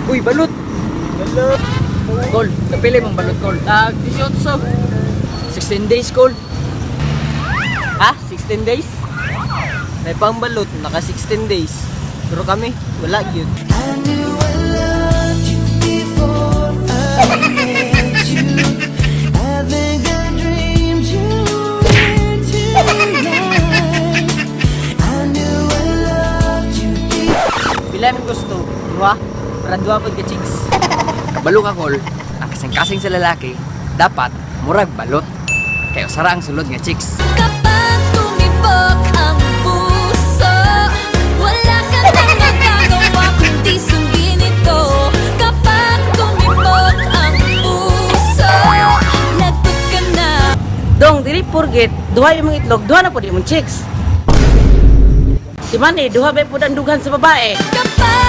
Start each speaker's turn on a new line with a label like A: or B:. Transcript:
A: Uy, balot. Col, napili mong balot, Col. 18. 16 days, Col. Ha? 16 days? May pang balot, naka 16 days. Pero kami, wala yun.
B: I knew I loved you before I met you. I think I dreamed you were tonight. I knew I loved you before.
A: Pila mo gusto? Dua? Para dua pag ka-chicks. Kabalo ka, Col. Ang kasing-kasing sa lalaki, dapat murag balot. Kaya usara ang sulod nga chicks.
C: Kapag tumibok ang puso, wala ka nang magagawa kundi sundin ito. Kapag tumibok ang puso, lagot ka na.
D: Dong, dili forget, duha yung mga itlog, duha na po di mong chicks. Si Manny, duha ba po ang dugan sa babae.
C: Kapag